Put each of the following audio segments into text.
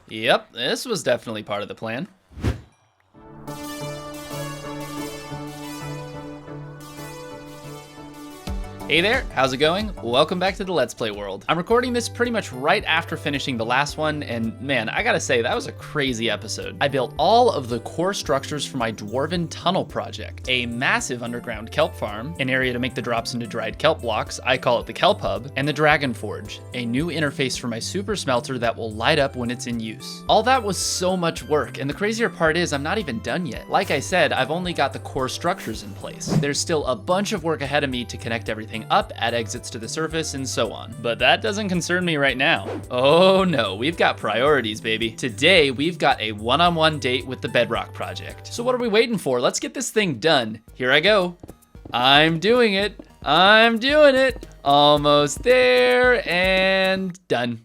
Yep, this was definitely part of the plan. Hey there, how's it going? Welcome back to the Let's Play world. I'm recording this pretty much right after finishing the last one, and man, I gotta say, that was a crazy episode. I built all of the core structures for my Dwarven Tunnel project, a massive underground kelp farm, an area to make the drops into dried kelp blocks, I call it the Kelp Hub, and the Dragon Forge, a new interface for my super smelter that will light up when it's in use. All that was so much work, and the crazier part is I'm not even done yet. Like I said, I've only got the core structures in place. There's still a bunch of work ahead of me to connect everything up, add exits to the surface, and so on. But that doesn't concern me right now. Oh no, we've got priorities, baby. Today, we've got a one-on-one date with the Bedrock project. So what are we waiting for? Let's get this thing done. Here I go. I'm doing it. I'm doing it. Almost there and done.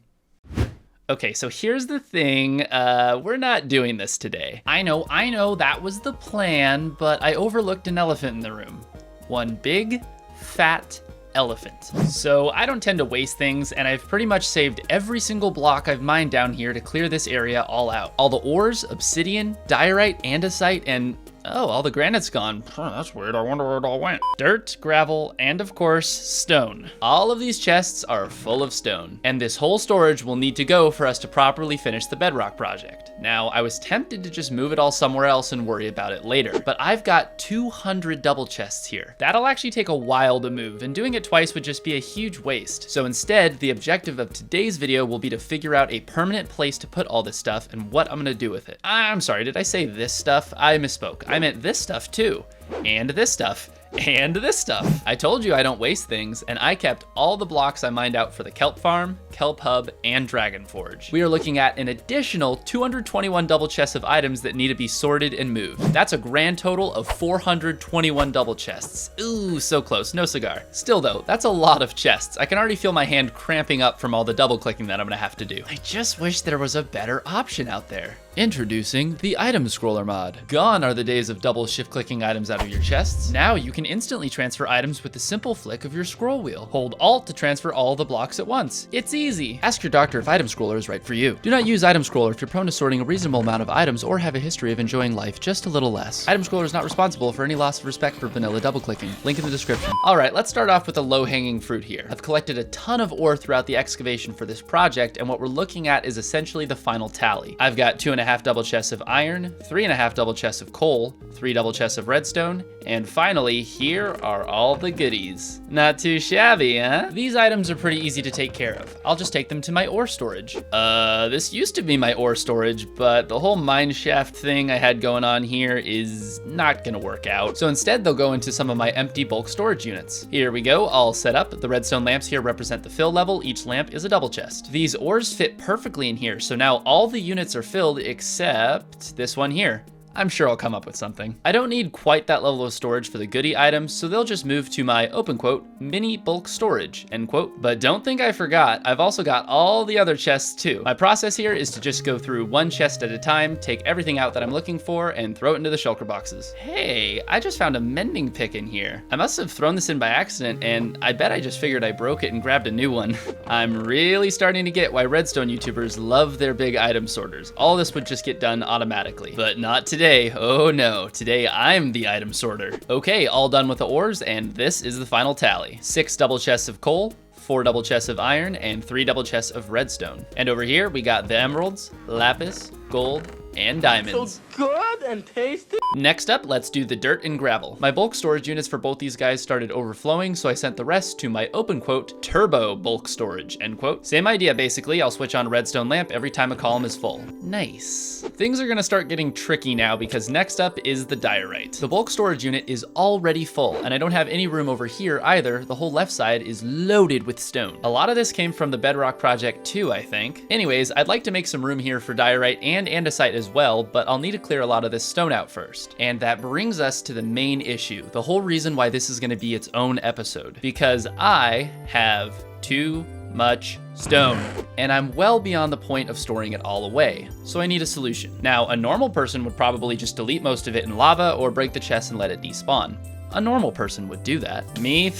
Okay, so here's the thing, we're not doing this today. I know, that was the plan, but I overlooked an elephant in the room. One big, fat elephant. So I don't tend to waste things, and I've pretty much saved every single block I've mined down here to clear this area all out. All the ores, obsidian, diorite, andesite, and oh, all the granite's gone. That's weird, I wonder where it all went. Dirt, gravel, and of course, stone. All of these chests are full of stone, and this whole storage will need to go for us to properly finish the Bedrock project. Now, I was tempted to just move it all somewhere else and worry about it later, but I've got 200 double chests here. That'll actually take a while to move, and doing it twice would just be a huge waste. So instead, the objective of today's video will be to figure out a permanent place to put all this stuff and what I'm gonna do with it. I'm sorry, did I say this stuff? I misspoke. I meant this stuff too, and this stuff, and this stuff. I told you I don't waste things, and I kept all the blocks I mined out for the Kelp Farm, Kelp Hub, and Dragon Forge. We are looking at an additional 221 double chests of items that need to be sorted and moved. That's a grand total of 421 double chests. Ooh, so close, no cigar. Still though, that's a lot of chests. I can already feel my hand cramping up from all the double clicking that I'm gonna have to do. I just wish there was a better option out there. Introducing the Item Scroller mod. Gone are the days of double shift clicking items out of your chests. Now you can instantly transfer items with the simple flick of your scroll wheel. Hold Alt to transfer all the blocks at once. It's easy. Ask your doctor if Item Scroller is right for you. Do not use Item Scroller if you're prone to sorting a reasonable amount of items or have a history of enjoying life just a little less. Item Scroller is not responsible for any loss of respect for vanilla double clicking. Link in the description. All right, let's start off with the low-hanging fruit here. I've collected a ton of ore throughout the excavation for this project, and what we're looking at is essentially the final tally. I've got 2.5 double chests of iron, 3.5 double chests of coal, 3 double chests of redstone, and finally, here are all the goodies. Not too shabby, huh? These items are pretty easy to take care of. I'll just take them to my ore storage. This used to be my ore storage, but the whole mine shaft thing I had going on here is not gonna work out. So instead, they'll go into some of my empty bulk storage units. Here we go, all set up. The redstone lamps here represent the fill level. Each lamp is a double chest. These ores fit perfectly in here, so now all the units are filled except this one here. I'm sure I'll come up with something. I don't need quite that level of storage for the goodie items, so they'll just move to my, open quote, mini bulk storage, end quote. But don't think I forgot, I've also got all the other chests too. My process here is to just go through one chest at a time, take everything out that I'm looking for, and throw it into the shulker boxes. Hey, I just found a mending pick in here. I must have thrown this in by accident, and I bet I just figured I broke it and grabbed a new one. I'm really starting to get why redstone YouTubers love their big item sorters. All this would just get done automatically, but not today. Oh no, today I'm the item sorter. Okay, all done with the ores, and this is the final tally. 6 double chests of coal, 4 double chests of iron, and 3 double chests of redstone. And over here, we got the emeralds, lapis, gold, and diamonds. So good and tasty. Next up, let's do the dirt and gravel. My bulk storage units for both these guys started overflowing, so I sent the rest to my open quote, turbo bulk storage, end quote. Same idea basically, I'll switch on a redstone lamp every time a column is full. Nice. Things are gonna start getting tricky now because next up is the diorite. The bulk storage unit is already full, and I don't have any room over here either. The whole left side is loaded with stone. A lot of this came from the Bedrock project too, I think. Anyways, I'd like to make some room here for diorite and andesite as well, but I'll need to clear a lot of this stone out first. And that brings us to the main issue, the whole reason why this is gonna be its own episode, because I have too much stone, and I'm well beyond the point of storing it all away, so I need a solution. Now, a normal person would probably just delete most of it in lava or break the chest and let it despawn. A normal person would do that. Me,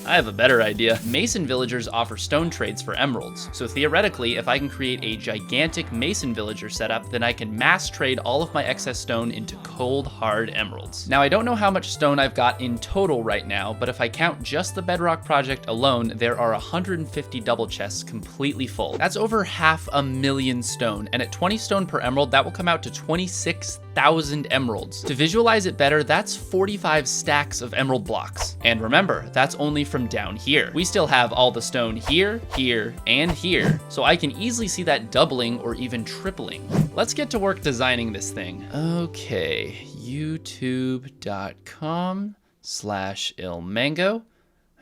I have a better idea. Mason villagers offer stone trades for emeralds. So theoretically, if I can create a gigantic mason villager setup, then I can mass trade all of my excess stone into cold, hard emeralds. Now, I don't know how much stone I've got in total right now, but if I count just the bedrock project alone, there are 150 double chests completely full. That's over 500,000 stone, and at 20 stone per emerald, that will come out to 26,000 emeralds. To visualize it better, that's 45 stacks of emerald blocks. And remember, that's only from down here. We still have all the stone here, here, and here, so I can easily see that doubling or even tripling. Let's get to work designing this thing. Okay, youtube.com/ilmango.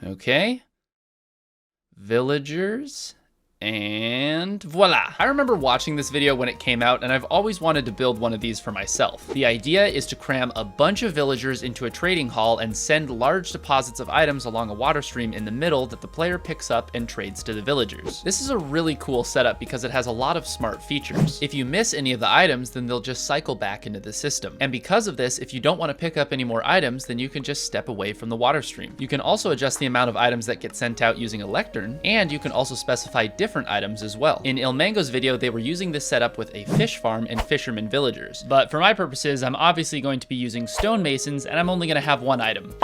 Okay. Villagers. And voila! I remember watching this video when it came out, and I've always wanted to build one of these for myself. The idea is to cram a bunch of villagers into a trading hall and send large deposits of items along a water stream in the middle that the player picks up and trades to the villagers. This is a really cool setup because it has a lot of smart features. If you miss any of the items, then they'll just cycle back into the system. And because of this, if you don't want to pick up any more items, then you can just step away from the water stream. You can also adjust the amount of items that get sent out using a lectern, and you can also specify different items as well. In ilmango's video, they were using this setup with a fish farm and fisherman villagers. But for my purposes, I'm obviously going to be using stonemasons, and I'm only going to have one item.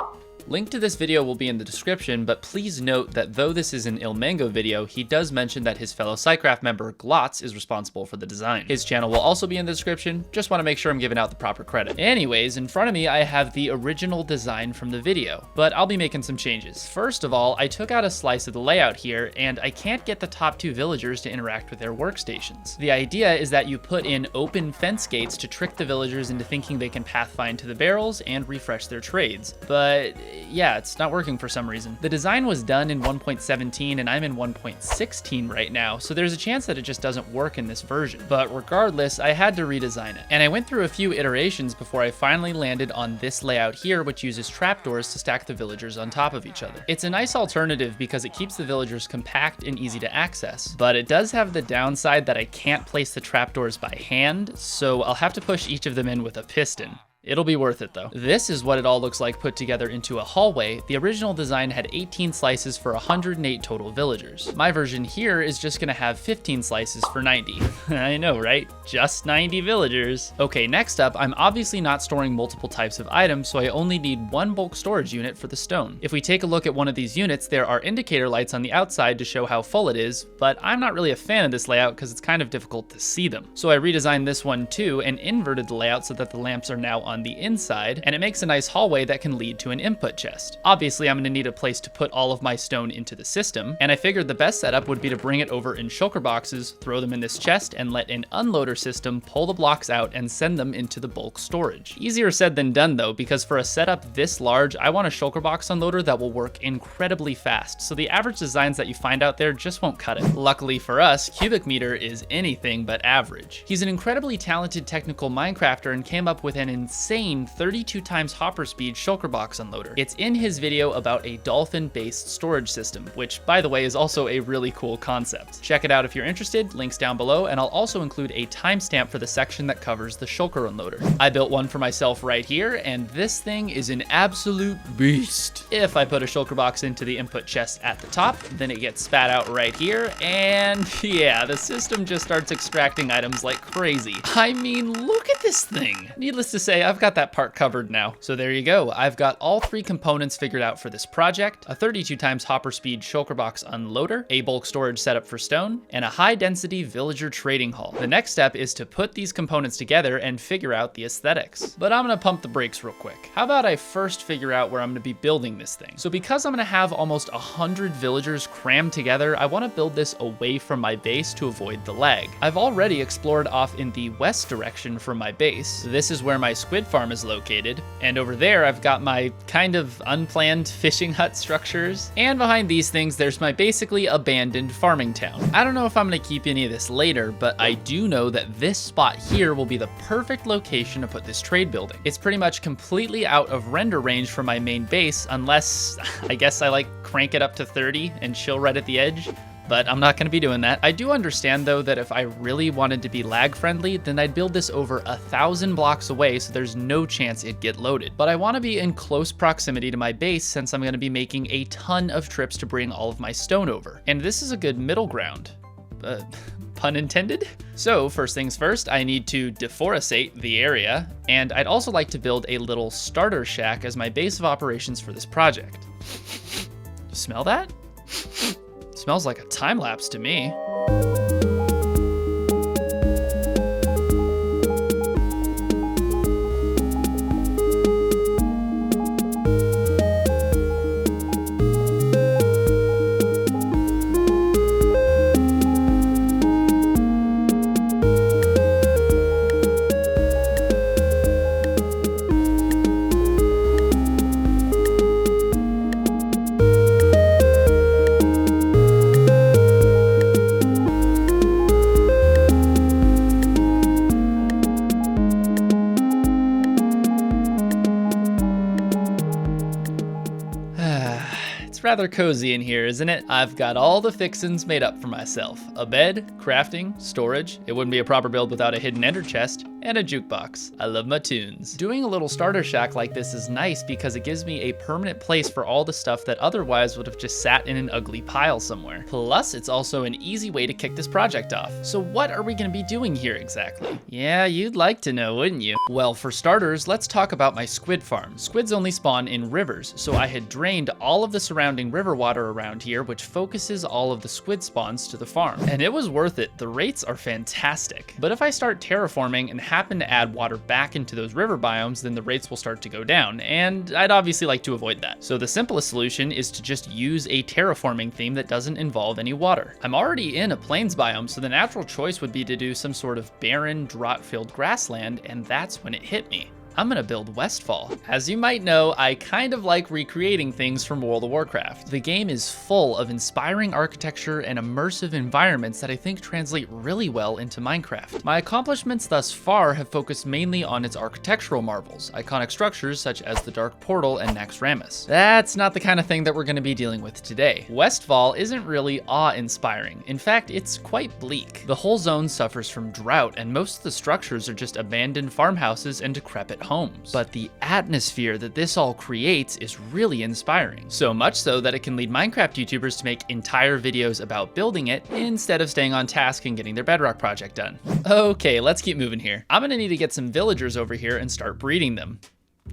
Link to this video will be in the description, but please note that though this is an ilmango video, he does mention that his fellow Psycraft member, Glotz, is responsible for the design. His channel will also be in the description, just want to make sure I'm giving out the proper credit. Anyways, in front of me I have the original design from the video, but I'll be making some changes. First of all, I took out a slice of the layout here, and I can't get the top two villagers to interact with their workstations. The idea is that you put in open fence gates to trick the villagers into thinking they can pathfind to the barrels and refresh their trades, but yeah, it's not working for some reason. The design was done in 1.17 and I'm in 1.16 right now, so there's a chance that it just doesn't work in this version. But regardless, I had to redesign it. And I went through a few iterations before I finally landed on this layout here, which uses trapdoors to stack the villagers on top of each other. It's a nice alternative because it keeps the villagers compact and easy to access, but it does have the downside that I can't place the trapdoors by hand, so I'll have to push each of them in with a piston. It'll be worth it though. This is what it all looks like put together into a hallway. The original design had 18 slices for 108 total villagers. My version here is just gonna have 15 slices for 90. I know, right? Just 90 villagers. Okay, next up, I'm obviously not storing multiple types of items, so I only need one bulk storage unit for the stone. If we take a look at one of these units, there are indicator lights on the outside to show how full it is, but I'm not really a fan of this layout because it's kind of difficult to see them. So I redesigned this one too and inverted the layout so that the lamps are now on the inside, and it makes a nice hallway that can lead to an input chest. Obviously, I'm gonna need a place to put all of my stone into the system, and I figured the best setup would be to bring it over in shulker boxes, throw them in this chest, and let an unloader system pull the blocks out and send them into the bulk storage. Easier said than done though, because for a setup this large, I want a shulker box unloader that will work incredibly fast, so the average designs that you find out there just won't cut it. Luckily for us, Cubic Meter is anything but average. He's an incredibly talented technical Minecrafter and came up with an insane 32 times hopper speed shulker box unloader. It's in his video about a dolphin-based storage system, which by the way is also a really cool concept. Check it out if you're interested, links down below, and I'll also include a timestamp for the section that covers the shulker unloader. I built one for myself right here, and this thing is an absolute beast. If I put a shulker box into the input chest at the top, then it gets spat out right here, and yeah, the system just starts extracting items like crazy. I mean, look at this thing. Needless to say, I've got that part covered now. So there you go. I've got all three components figured out for this project: a 32 times hopper speed shulker box unloader, a bulk storage setup for stone, and a high density villager trading hall. The next step is to put these components together and figure out the aesthetics. But I'm gonna pump the brakes real quick. How about I first figure out where I'm gonna be building this thing? So because I'm gonna have almost 100 villagers crammed together, I wanna build this away from my base to avoid the lag. I've already explored off in the west direction from my base. This is where my squid farm is located, and over there I've got my kind of unplanned fishing hut structures, and behind these things there's my basically abandoned farming town. I don't know if I'm gonna keep any of this later, but I do know that this spot here will be the perfect location to put this trade building. It's pretty much completely out of render range from my main base, unless I guess I like crank it up to 30 and chill right at the edge. but I'm not going to be doing that. I do understand though that if I really wanted to be lag friendly, then I'd build this over 1,000 blocks away so there's no chance it'd get loaded. But I want to be in close proximity to my base since I'm going to be making a ton of trips to bring all of my stone over. And this is a good middle ground. Pun intended? So first things first, I need to deforestate the area, and I'd also like to build a little starter shack as my base of operations for this project. You smell that? Smells like a time lapse to me. Rather cozy in here, isn't it? I've got all the fixins made up for myself. A bed, crafting, storage. It wouldn't be a proper build without a hidden ender chest, and a jukebox. I love my tunes. Doing a little starter shack like this is nice because it gives me a permanent place for all the stuff that otherwise would have just sat in an ugly pile somewhere. Plus, it's also an easy way to kick this project off. So what are we gonna be doing here exactly? Yeah, you'd like to know, wouldn't you? Well, for starters, let's talk about my squid farm. Squids only spawn in rivers, so I had drained all of the surrounding river water around here, which focuses all of the squid spawns to the farm. And it was worth it. The rates are fantastic. But if I start terraforming and happen to add water back into those river biomes, then the rates will start to go down, and I'd obviously like to avoid that. So the simplest solution is to just use a terraforming theme that doesn't involve any water. I'm already in a plains biome, so the natural choice would be to do some sort of barren, drought-filled grassland, and that's when it hit me. I'm gonna build Westfall. As you might know, I kind of like recreating things from World of Warcraft. The game is full of inspiring architecture and immersive environments that I think translate really well into Minecraft. My accomplishments thus far have focused mainly on its architectural marvels, iconic structures such as the Dark Portal and Naxxramas. That's not the kind of thing that we're gonna be dealing with today. Westfall isn't really awe-inspiring. In fact, it's quite bleak. The whole zone suffers from drought, and most of the structures are just abandoned farmhouses and decrepit homes. But the atmosphere that this all creates is really inspiring. So much so that it can lead Minecraft YouTubers to make entire videos about building it instead of staying on task and getting their bedrock project done. Okay, let's keep moving here. I'm gonna need to get some villagers over here and start breeding them.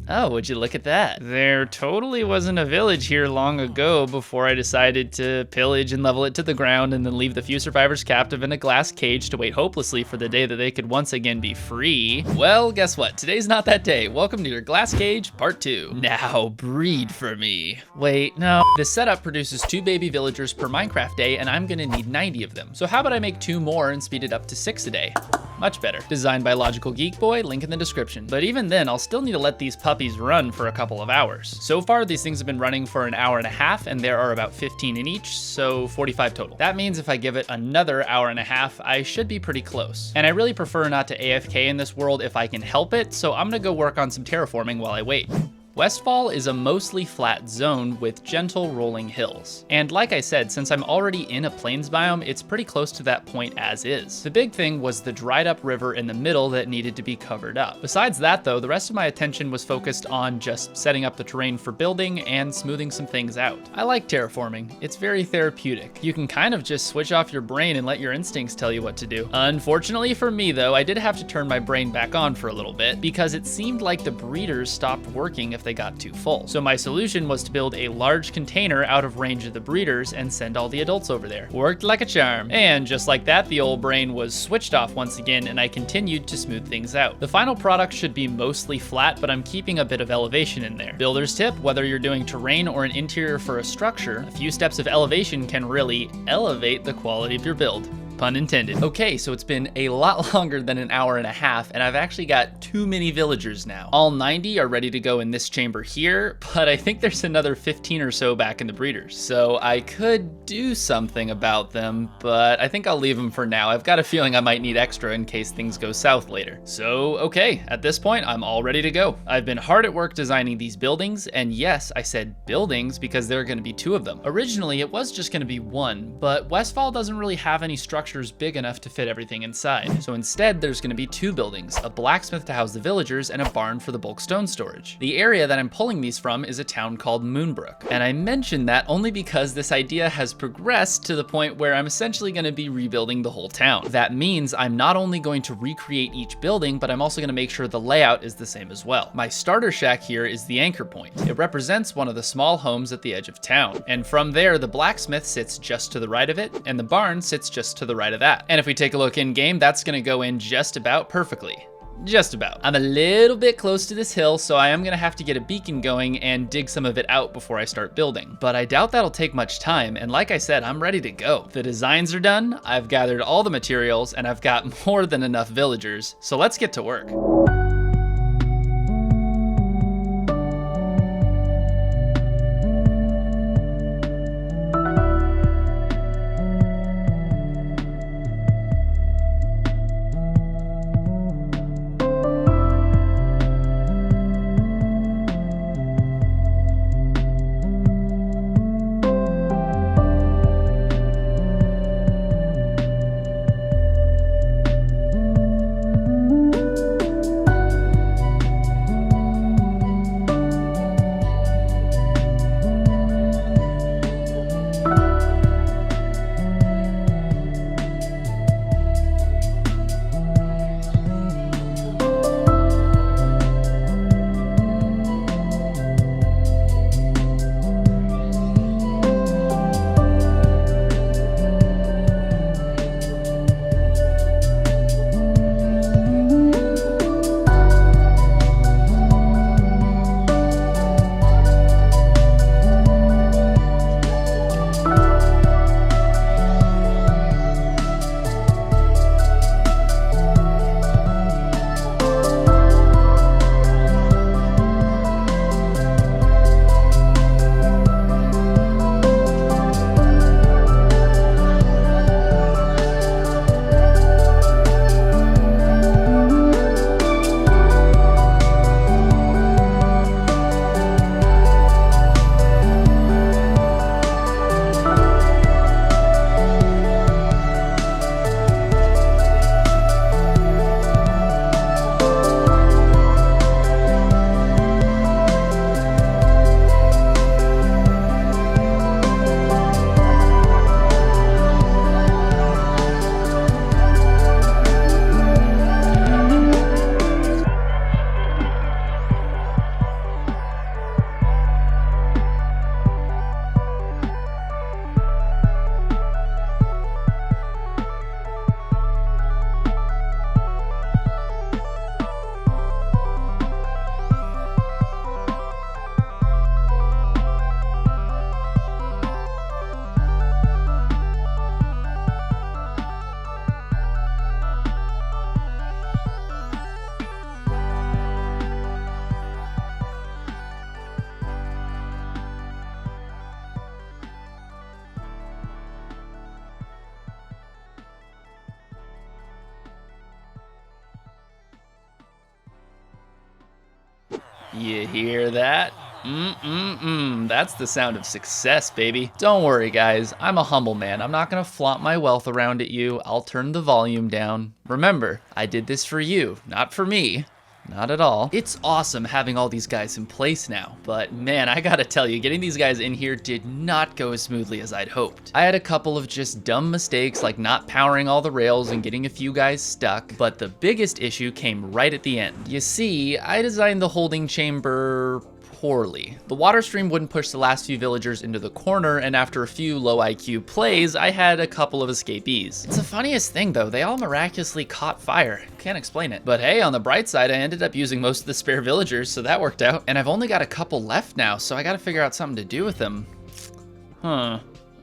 Oh, would you look at that? There totally wasn't a village here long ago before I decided to pillage and level it to the ground and then leave the few survivors captive in a glass cage to wait hopelessly for the day that they could once again be free. Well, guess what? Today's not that day. Welcome to your glass cage, part 2. Now breed for me. Wait, no. This setup produces 2 baby villagers per Minecraft day, and I'm gonna need 90 of them. So how about I make 2 more and speed it up to 6 a day? Much better. Designed by Logical Geek Boy, link in the description. But even then, I'll still need to let these puppies run for a couple of hours. So far, these things have been running for an hour and a half, and there are about 15 in each, so 45 total. That means if I give it another hour and a half, I should be pretty close. And I really prefer not to AFK in this world if I can help it, so I'm gonna go work on some terraforming while I wait. Westfall is a mostly flat zone with gentle rolling hills. And like I said, since I'm already in a plains biome, it's pretty close to that point as is. The big thing was the dried up river in the middle that needed to be covered up. Besides that though, the rest of my attention was focused on just setting up the terrain for building and smoothing some things out. I like terraforming. It's very therapeutic. You can kind of just switch off your brain and let your instincts tell you what to do. Unfortunately for me though, I did have to turn my brain back on for a little bit because it seemed like the breeders stopped working if they got too full. So my solution was to build a large container out of range of the breeders and send all the adults over there. Worked like a charm. And just like that, the old brain was switched off once again, and I continued to smooth things out. The final product should be mostly flat, but I'm keeping a bit of elevation in there. Builder's tip, whether you're doing terrain or an interior for a structure, a few steps of elevation can really elevate the quality of your build. Pun intended. Okay, so it's been a lot longer than an hour and a half, and I've actually got too many villagers now. All 90 are ready to go in this chamber here, but I think there's another 15 or so back in the breeders. So I could do something about them, but I think I'll leave them for now. I've got a feeling I might need extra in case things go south later. So, okay, at this point, I'm all ready to go. I've been hard at work designing these buildings, and yes, I said buildings because there are going to be 2 of them. Originally, it was just going to be 1, but Westfall doesn't really have any structures big enough to fit everything inside. So instead, there's going to be 2 buildings, a blacksmith to house the villagers and a barn for the bulk stone storage. The area that I'm pulling these from is a town called Moonbrook, and I mention that only because this idea has progressed to the point where I'm essentially going to be rebuilding the whole town. That means I'm not only going to recreate each building, but I'm also going to make sure the layout is the same as well. My starter shack here is the anchor point. It represents one of the small homes at the edge of town, and from there the blacksmith sits just to the right of it, and the barn sits just to the right of that. And if we take a look in game, that's going to go in just about perfectly. Just about. I'm a little bit close to this hill, so I am gonna have to get a beacon going and dig some of it out before I start building. But I doubt that'll take much time, and like I said, I'm ready to go. The designs are done, I've gathered all the materials, and I've got more than enough villagers, so let's get to work. You hear that? That's the sound of success, baby. Don't worry, guys. I'm a humble man. I'm not gonna flaunt my wealth around at you. I'll turn the volume down. Remember, I did this for you, not for me. Not at all. It's awesome having all these guys in place now, but man, I gotta tell you, getting these guys in here did not go as smoothly as I'd hoped. I had a couple of just dumb mistakes like not powering all the rails and getting a few guys stuck, but the biggest issue came right at the end. You see, I designed the holding chamber poorly. The water stream wouldn't push the last few villagers into the corner, and after a few low IQ plays, I had a couple of escapees. It's the funniest thing though, they all miraculously caught fire. Can't explain it. But hey, on the bright side, I ended up using most of the spare villagers, so that worked out. And I've only got a couple left now, so I gotta figure out something to do with them.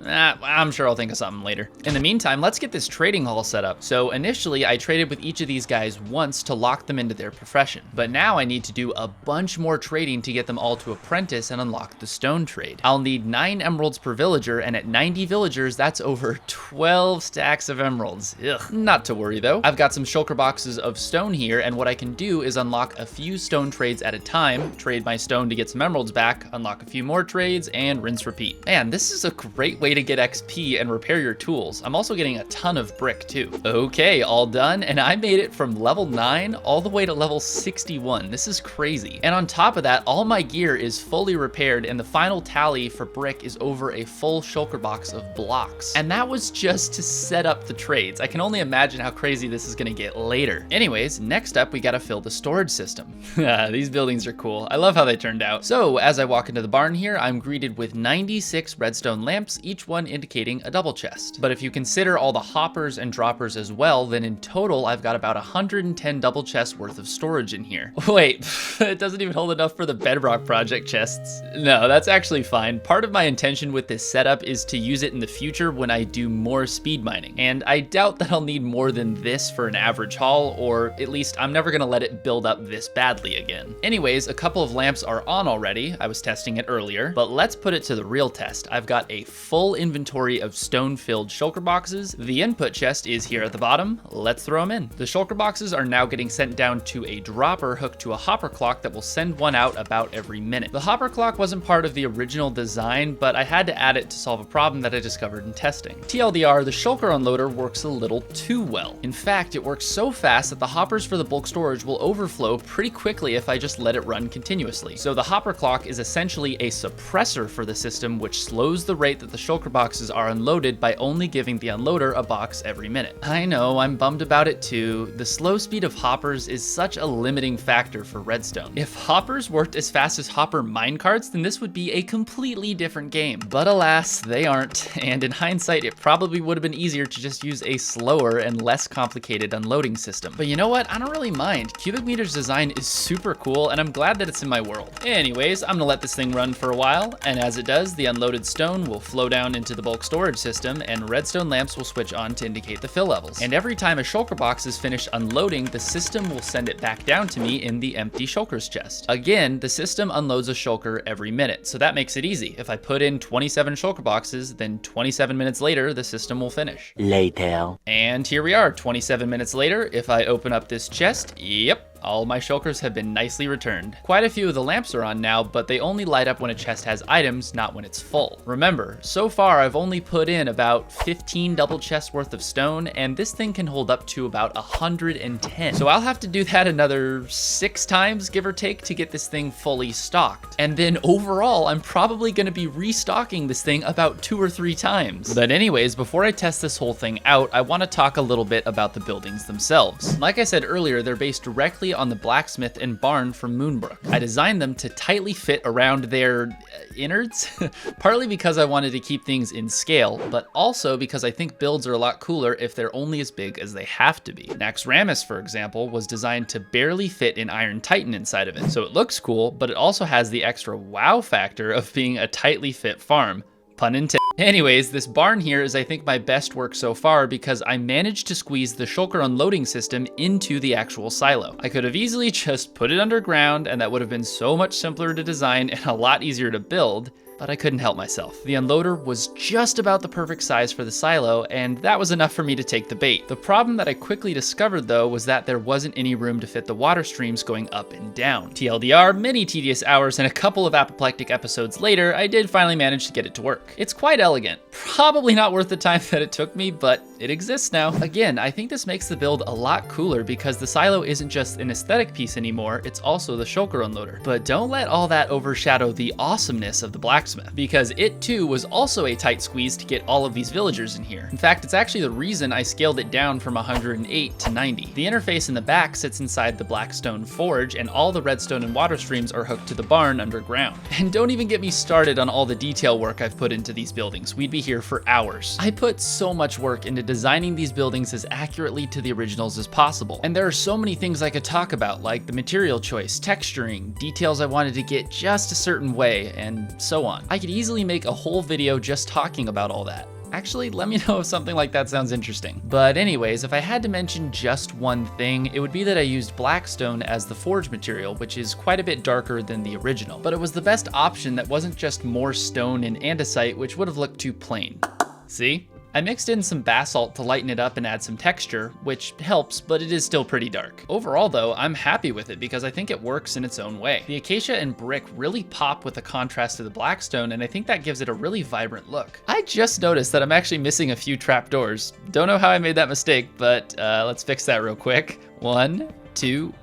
I'm sure I'll think of something later. In the meantime, let's get this trading hall set up. So initially, I traded with each of these guys once to lock them into their profession. But now I need to do a bunch more trading to get them all to apprentice and unlock the stone trade. I'll need 9 emeralds per villager, and at 90 villagers, that's over 12 stacks of emeralds. Ugh. Not to worry though. I've got some shulker boxes of stone here, and what I can do is unlock a few stone trades at a time, trade my stone to get some emeralds back, unlock a few more trades, and rinse repeat. Man, this is a great way to get XP and repair your tools. I'm also getting a ton of brick too. Okay, all done, and I made it from level 9 all the way to level 61. This is crazy. And on top of that, all my gear is fully repaired, and the final tally for brick is over a full shulker box of blocks. And that was just to set up the trades. I can only imagine how crazy this is gonna get later. Anyways, next up, we gotta fill the storage system. These buildings are cool. I love how they turned out. So as I walk into the barn here, I'm greeted with 96 redstone lamps, each one indicating a double chest. But if you consider all the hoppers and droppers as well, then in total, I've got about 110 double chests worth of storage in here. Wait, it doesn't even hold enough for the Bedrock Project chests. No, that's actually fine. Part of my intention with this setup is to use it in the future when I do more speed mining. And I doubt that I'll need more than this for an average haul, or at least I'm never gonna let it build up this badly again. Anyways, a couple of lamps are on already. I was testing it earlier, but let's put it to the real test. I've got a full inventory of stone-filled shulker boxes. The input chest is here at the bottom. Let's throw them in. The shulker boxes are now getting sent down to a dropper hooked to a hopper clock that will send one out about every minute. The hopper clock wasn't part of the original design, but I had to add it to solve a problem that I discovered in testing. TLDR, the shulker unloader works a little too well. In fact, it works so fast that the hoppers for the bulk storage will overflow pretty quickly if I just let it run continuously. So the hopper clock is essentially a suppressor for the system, which slows the rate that the shulker boxes are unloaded by only giving the unloader a box every minute. I know, I'm bummed about it too. The slow speed of hoppers is such a limiting factor for redstone. If hoppers worked as fast as hopper minecarts, then this would be a completely different game. But alas, they aren't, and in hindsight, it probably would have been easier to just use a slower and less complicated unloading system. But you know what? I don't really mind. Cubic Meter's design is super cool, and I'm glad that it's in my world. Anyways, I'm gonna let this thing run for a while, and as it does, the unloaded stone will flow down into the bulk storage system, and redstone lamps will switch on to indicate the fill levels. And every time a shulker box is finished unloading, the system will send it back down to me in the empty shulker's chest. Again, the system unloads a shulker every minute, so that makes it easy. If I put in 27 shulker boxes, then 27 minutes later, the system will finish. Later. And here we are, 27 minutes later. If I open up this chest, yep, all my shulkers have been nicely returned. Quite a few of the lamps are on now, but they only light up when a chest has items, not when it's full. Remember, so far I've only put in about 15 double chests worth of stone, and this thing can hold up to about 110. So I'll have to do that another 6 times, give or take, to get this thing fully stocked. And then overall, I'm probably gonna be restocking this thing about 2 or 3 times. But anyways, before I test this whole thing out, I wanna talk a little bit about the buildings themselves. Like I said earlier, they're based directly on the blacksmith and barn from Moonbrook. I designed them to tightly fit around their innards, partly because I wanted to keep things in scale, but also because I think builds are a lot cooler if they're only as big as they have to be. Naxxramas, for example, was designed to barely fit an Iron Titan inside of it, so it looks cool, but it also has the extra wow factor of being a tightly fit farm. Pun intended. Anyways, this barn here is I think my best work so far because I managed to squeeze the shulker unloading system into the actual silo. I could have easily just put it underground, and that would have been so much simpler to design and a lot easier to build, but I couldn't help myself. The unloader was just about the perfect size for the silo, and that was enough for me to take the bait. The problem that I quickly discovered though was that there wasn't any room to fit the water streams going up and down. TLDR, many tedious hours and a couple of apoplectic episodes later, I did finally manage to get it to work. It's quite elegant. Probably not worth the time that it took me, but it exists now. Again, I think this makes the build a lot cooler because the silo isn't just an aesthetic piece anymore, it's also the shulker unloader. But don't let all that overshadow the awesomeness of the blacksmith, because it too was also a tight squeeze to get all of these villagers in here. In fact, it's actually the reason I scaled it down from 108 to 90. The interface in the back sits inside the Blackstone Forge, and all the redstone and water streams are hooked to the barn underground. And don't even get me started on all the detail work I've put into these buildings. We'd be here for hours. I put so much work into at designing these buildings as accurately to the originals as possible. And there are so many things I could talk about, like the material choice, texturing, details I wanted to get just a certain way, and so on. I could easily make a whole video just talking about all that. Actually, let me know if something like that sounds interesting. But anyways, if I had to mention just one thing, it would be that I used blackstone as the forge material, which is quite a bit darker than the original. But it was the best option that wasn't just more stone and andesite, which would have looked too plain. See? I mixed in some basalt to lighten it up and add some texture, which helps, but it is still pretty dark. Overall though, I'm happy with it because I think it works in its own way. The acacia and brick really pop with the contrast to the blackstone, and I think that gives it a really vibrant look. I just noticed that I'm actually missing a few trapdoors. Don't know how I made that mistake, but let's fix that real quick. 1, 2,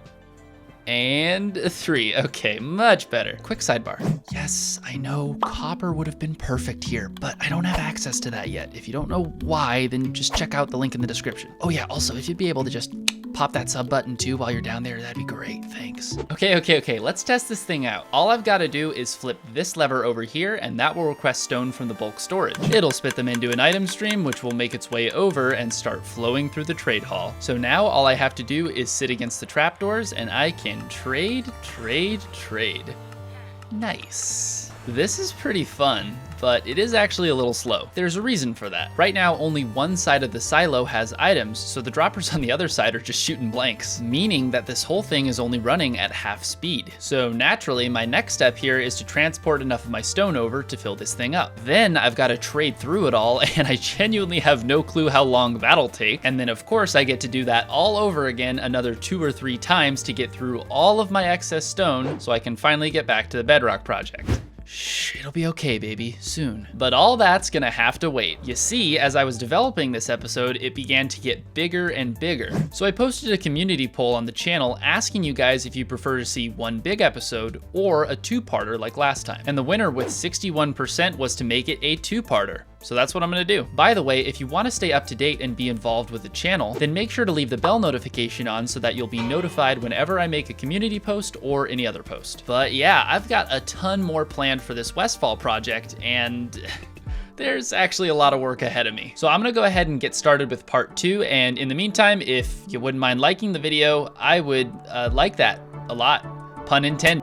and 3. Okay, much better. Quick sidebar. Yes, I know copper would have been perfect here, but I don't have access to that yet. If you don't know why, then just check out the link in the description. Oh yeah, also, if you'd be able to just pop that sub button too while you're down there, that'd be great, thanks. Okay, let's test this thing out. All I've got to do is flip this lever over here, and that will request stone from the bulk storage. It'll spit them into an item stream, which will make its way over and start flowing through the trade hall. So now all I have to do is sit against the trapdoors, and I can trade. Nice. This is pretty fun, but it is actually a little slow. There's a reason for that. Right now, only one side of the silo has items, so the droppers on the other side are just shooting blanks, meaning that this whole thing is only running at half speed. So naturally, my next step here is to transport enough of my stone over to fill this thing up. Then I've got to trade through it all, and I genuinely have no clue how long that'll take. And then of course, I get to do that all over again another 2 or 3 times to get through all of my excess stone so I can finally get back to the bedrock project. Shh, it'll be okay, baby, soon. But all that's gonna have to wait. You see, as I was developing this episode, it began to get bigger and bigger. So I posted a community poll on the channel asking you guys if you prefer to see one big episode or a 2-parter like last time. And the winner with 61% was to make it a 2-parter. So that's what I'm gonna do. By the way, if you wanna stay up to date and be involved with the channel, then make sure to leave the bell notification on so that you'll be notified whenever I make a community post or any other post. But yeah, I've got a ton more planned for this Westfall project, and there's actually a lot of work ahead of me. So I'm gonna go ahead and get started with part 2, and in the meantime, if you wouldn't mind liking the video, I would like that a lot. Pun intended.